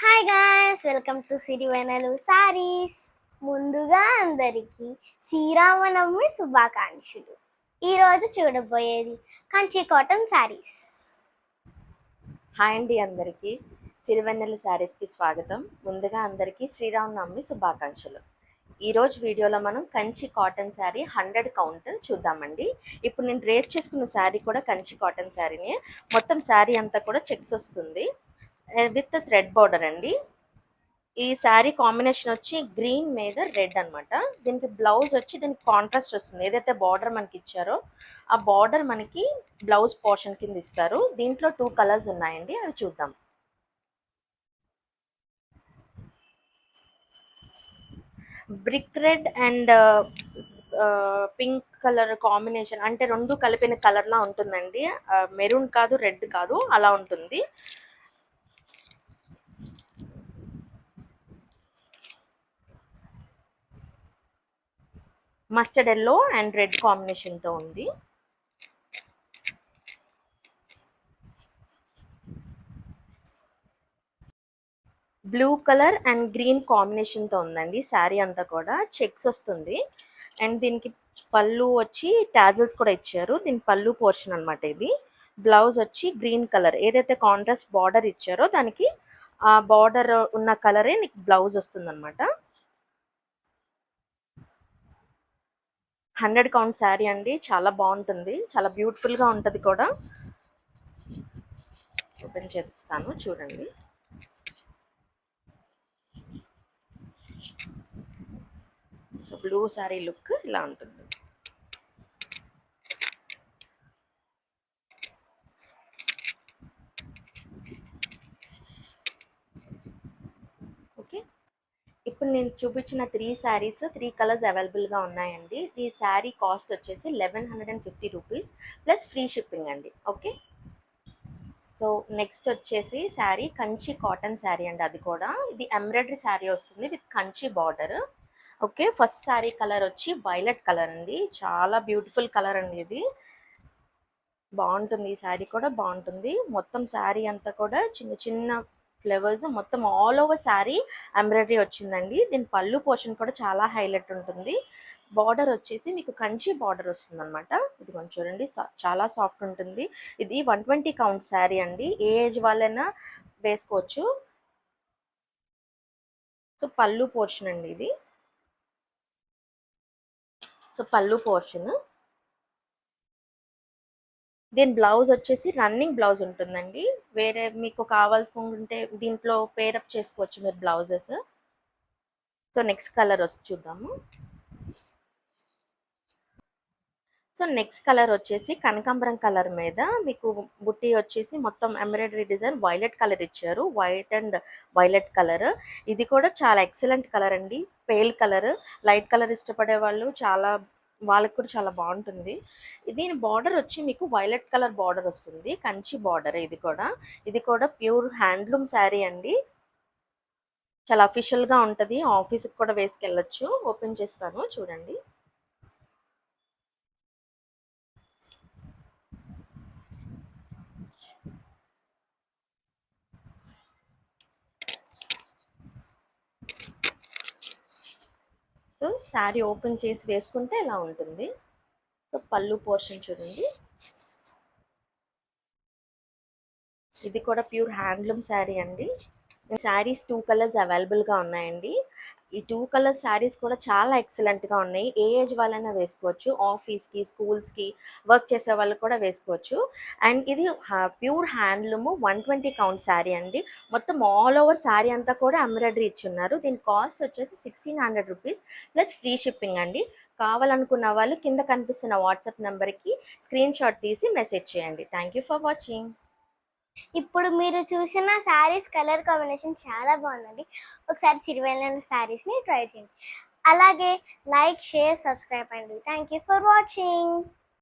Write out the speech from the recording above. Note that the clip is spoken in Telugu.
Hi guys, welcome to Sirivennela saris. ముందుగా అందరికీ శ్రీరామనవమి శుభాకాంక్షలు. ఈరోజు చూడబోయేది కంచి కాటన్ సారీస్. హాయ్ అండి, అందరికీ సిరివెన్నెల శారీస్కి స్వాగతం. ముందుగా అందరికీ శ్రీరామనవమి శుభాకాంక్షలు. ఈరోజు వీడియోలో మనం కంచి కాటన్ శారీ 100 కౌంట్ చూద్దామండి. ఇప్పుడు నేను డ్రేప్ చేసుకున్న శారీ కూడా కంచి కాటన్ శారీనే. మొత్తం శారీ అంతా కూడా చెక్స్ వస్తుంది విత్ థ్రెడ్ బార్డర్ అండి. ఈ శారీ కాంబినేషన్ వచ్చి గ్రీన్ మీద రెడ్ అనమాట. దీనికి బ్లౌజ్ వచ్చి దీనికి కాంట్రాస్ట్ వస్తుంది. ఏదైతే బార్డర్ మనకి ఇచ్చారో ఆ బార్డర్ మనకి బ్లౌజ్ పోర్షన్ కింద ఇస్తారు. దీంట్లో 2 కలర్స్ ఉన్నాయండి, అవి చూద్దాం. Brick red and pink colour combination, అంటే రెండు కలిపిన కలర్లా ఉంటుందండి. మెరూన్ కాదు, రెడ్ కాదు, అలా ఉంటుంది. మస్టర్డ్ ఎల్లో అండ్ రెడ్ కాంబినేషన్తో ఉంది. బ్లూ కలర్ అండ్ గ్రీన్ కాంబినేషన్తో ఉందండి. శారీ అంతా కూడా చెక్స్ వస్తుంది. అండ్ దీనికి పళ్ళు వచ్చి టాజల్స్ కూడా ఇచ్చారు. దీని పళ్ళు పోర్షన్ అనమాట ఇది. బ్లౌజ్ వచ్చి గ్రీన్ కలర్, ఏదైతే కాంట్రాస్ట్ బార్డర్ ఇచ్చారో దానికి ఆ బార్డర్ ఉన్న కలరే నీకు బ్లౌజ్ వస్తుంది అనమాట. 100 కౌంట్ శారీ అండి, చాలా బాగుంటుంది, చాలా బ్యూటిఫుల్గా ఉంటుంది కూడా. ఓపెన్ చేస్తాను, చూడండి. సో బ్లూ శారీ లుక్ ఇలా ఉంటుంది. ఓకే, ఇప్పుడు నేను చూపించిన 3 శారీస్ 3 కలర్స్ అవైలబుల్గా ఉన్నాయండి. ఈ శారీ కాస్ట్ వచ్చేసి 1150 రూపీస్ ప్లస్ ఫ్రీ షిప్పింగ్ అండి. ఓకే, సో నెక్స్ట్ వచ్చేసి శారీ కంచి కాటన్ శారీ అండి. అది కూడా ఇది ఎంబ్రాయిడరీ శారీ వస్తుంది with Kanchi border. Okay, first sari colour వచ్చి వైలెట్ కలర్ అండి. చాలా బ్యూటిఫుల్ కలర్ అండి, ఇది బాగుంటుంది. ఈ శారీ కూడా బాగుంటుంది. మొత్తం శారీ అంతా కూడా చిన్న చిన్న ఫ్లవర్స్, మొత్తం ఆల్ ఓవర్ శారీ ఎంబ్రాయిడరీ వచ్చిందండి. దీని పళ్ళు పోర్షన్ కూడా చాలా హైలైట్ ఉంటుంది. బార్డర్ వచ్చేసి మీకు కంచి బార్డర్ వస్తుంది అనమాట. ఇది కొంచెం చూడండి, చాలా సాఫ్ట్ ఉంటుంది. ఇది 120 కౌంట్ శారీ అండి, ఏ ఏజ్ వాళ్ళైనా వేసుకోవచ్చు. సో పళ్ళు పోర్షన్ అండి ఇది. సో పళ్ళు పోర్షన్. దీని బ్లౌజ్ వచ్చేసి రన్నింగ్ బ్లౌజ్ ఉంటుందండి. వేరే మీకు కావాల్సి ఉంటే దీంట్లో పేరప్ చేసుకోవచ్చు మీరు బ్లౌజెస్. సో నెక్స్ట్ కలర్ వచ్చి చూద్దాము. సో నెక్స్ట్ కలర్ వచ్చేసి కనకాంబరం కలర్ మీద మీకు బుట్టి వచ్చేసి మొత్తం ఎంబ్రాయిడరీ డిజైన్ వైలెట్ కలర్ ఇచ్చారు. White and violet colour. ఇది కూడా చాలా ఎక్సలెంట్ కలర్ అండి. పేల్ కలర్, లైట్ కలర్ ఇష్టపడే వాళ్ళు వాళ్ళకి కూడా చాలా బాగుంటుంది. దీని బార్డర్ వచ్చి మీకు వైలెట్ కలర్ బార్డర్ వస్తుంది, కంచి బార్డర్. ఇది కూడా ప్యూర్ హ్యాండ్లూమ్ శారీ అండి. చాలా అఫీషియల్గా ఉంటుంది, ఆఫీస్కి కూడా వేసుకెళ్ళచ్చు. ఓపెన్ చేస్తాను, చూడండి. సో శారీ ఓపెన్ చేసి వేసుకుంటే ఇలా ఉంటుంది. సో పళ్ళు పోర్షన్ చూడండి. ఇది కూడా ప్యూర్ హ్యాండ్లూమ్ శారీ అండి. శారీస్ 2 కలర్స్ అవైలబుల్గా ఉన్నాయండి. ఈ 2 కలర్ శారీస్ కూడా చాలా ఎక్సలెంట్గా ఉన్నాయి. ఏ ఏజ్ వాళ్ళైనా వేసుకోవచ్చు. ఆఫీస్కి, స్కూల్స్కి వర్క్ చేసే వాళ్ళు కూడా వేసుకోవచ్చు. అండ్ ఇది ప్యూర్ హ్యాండ్లూమ్ 120 కౌంట్ శారీ అండి. మొత్తం ఆల్ ఓవర్ శారీ అంతా కూడా ఎంబ్రాయిడరీ ఇచ్చున్నారు. దీని కాస్ట్ వచ్చేసి 1600 రూపీస్ ప్లస్ ఫ్రీ షిప్పింగ్ అండి. కావాలనుకున్న వాళ్ళు కింద కనిపిస్తున్న వాట్సాప్ నెంబర్కి స్క్రీన్ షాట్ తీసి మెసేజ్ చేయండి. Thank you for watching. ఇప్పుడు మీరు చూసిన శారీస్ కలర్ కాంబినేషన్ చాలా బాగుందండి. ఒకసారి సిరివెన్నెల శారీస్ని ట్రై చేయండి. అలాగే లైక్, షేర్, సబ్స్క్రైబ్ అండి. Thank you for watching.